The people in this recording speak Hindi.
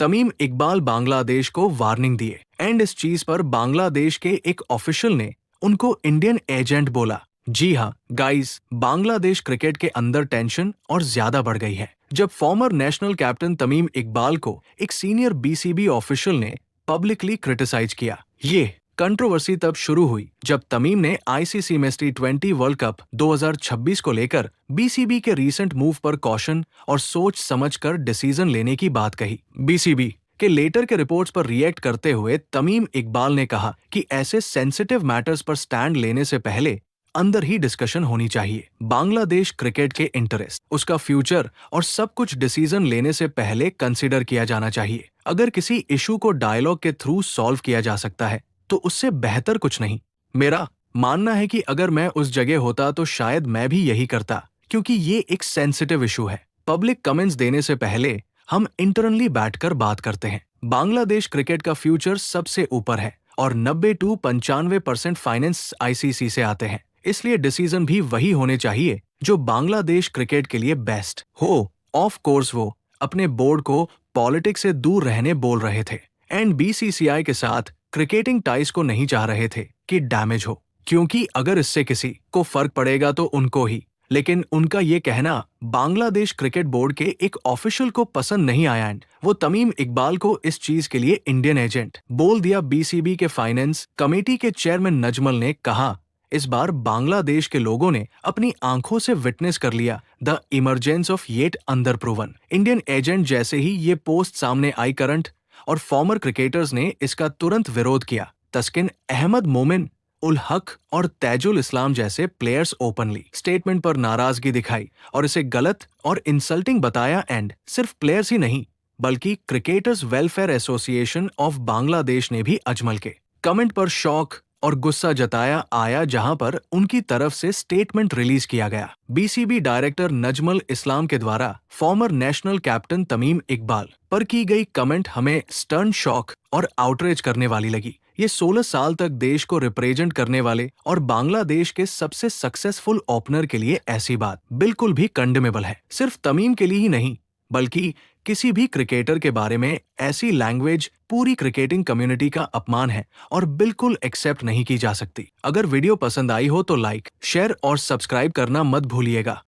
तमीम इकबाल बांग्लादेश को वार्निंग दिए एंड इस चीज पर बांग्लादेश के एक ऑफिशियल ने उनको इंडियन एजेंट बोला। जी हाँ गाइस, बांग्लादेश क्रिकेट के अंदर टेंशन और ज्यादा बढ़ गई है जब farmer national captain Tamim Iqbal को एक सीनियर बीसीबी ऑफिशियल ने पब्लिकली क्रिटिसाइज किया। ये कंट्रोवर्सी तब शुरू हुई जब तमीम ने आईसीसी में T20 वर्ल्ड कप 2026 को लेकर बीसीबी के रीसेंट मूव पर कॉशन और सोच समझकर डिसीजन लेने की बात कही। बीसीबी के लेटर के रिपोर्ट्स पर रिएक्ट करते हुए तमीम इकबाल ने कहा कि ऐसे सेंसिटिव मैटर्स पर स्टैंड लेने से पहले अंदर ही डिस्कशन होनी चाहिए। बांग्लादेश क्रिकेट के इंटरेस्ट, उसका फ्यूचर और सब कुछ डिसीजन लेने से पहले कंसिडर किया जाना चाहिए। अगर किसी इशू को डायलॉग के थ्रू सॉल्व किया जा सकता है तो उससे बेहतर कुछ नहीं। मेरा मानना है कि अगर मैं उस जगह होता तो शायद मैं भी यही करता, क्योंकि ये एक सेंसिटिव इशू है। पब्लिक कमेंट्स देने से पहले हम इंटरनली बैठकर बात करते हैं। बांग्लादेश क्रिकेट का फ्यूचर सबसे ऊपर है और 90-95% फाइनेंस आईसीसी से आते हैं, इसलिए डिसीजन भी वही होने चाहिए जो बांग्लादेश क्रिकेट के लिए बेस्ट हो। ऑफ कोर्स वो अपने बोर्ड को पॉलिटिक्स से दूर रहने बोल रहे थे एंड बीसीसीआई के साथ क्रिकेटिंग टाइज को नहीं चाह रहे थे कि डैमेज हो, क्योंकि अगर इससे किसी को फर्क पड़ेगा तो उनको ही। लेकिन उनका ये कहना बांग्लादेश क्रिकेट बोर्ड के एक ऑफिशियल को पसंद नहीं आया एंड वो तमीम इकबाल को इस चीज के लिए इंडियन एजेंट बोल दिया। बीसीबी के फाइनेंस कमेटी के चेयरमैन नजमल ने कहा, इस बार बांग्लादेश के लोगों ने अपनी आंखों से विटनेस कर लिया the emergence of yet under proven Indian agent. जैसे ही ये पोस्ट सामने आई, करंट और फॉर्मर क्रिकेटर्स ने इसका तुरंत विरोध किया। तस्किन अहमद, मोमिन उल हक और तैजुल इस्लाम जैसे प्लेयर्स ओपनली स्टेटमेंट पर नाराजगी दिखाई और इसे गलत और इंसल्टिंग बताया एंड सिर्फ प्लेयर्स ही नहीं बल्कि cricketers welfare association of Bangladesh ने भी अजमल के कमेंट पर शौक और गुस्सा जताया आया, जहां पर उनकी तरफ से स्टेटमेंट रिलीज किया गया। बीसीबी डायरेक्टर नजमल इस्लाम के द्वारा farmer national captain Tamim Iqbal पर की गई कमेंट हमें स्टर्न, शॉक और आउटरेज करने वाली लगी। ये 16 साल तक देश को रिप्रेजेंट करने वाले और बांग्लादेश के सबसे सक्सेसफुल ओपनर के लिए ऐसी बात बिल्कुल भी कंडेमेबल है। सिर्फ तमीम के लिए ही नहीं बल्कि किसी भी क्रिकेटर के बारे में ऐसी लैंग्वेज पूरी क्रिकेटिंग कम्युनिटी का अपमान है और बिल्कुल एक्सेप्ट नहीं की जा सकती। अगर वीडियो पसंद आई हो तो लाइक, शेयर और सब्सक्राइब करना मत भूलिएगा।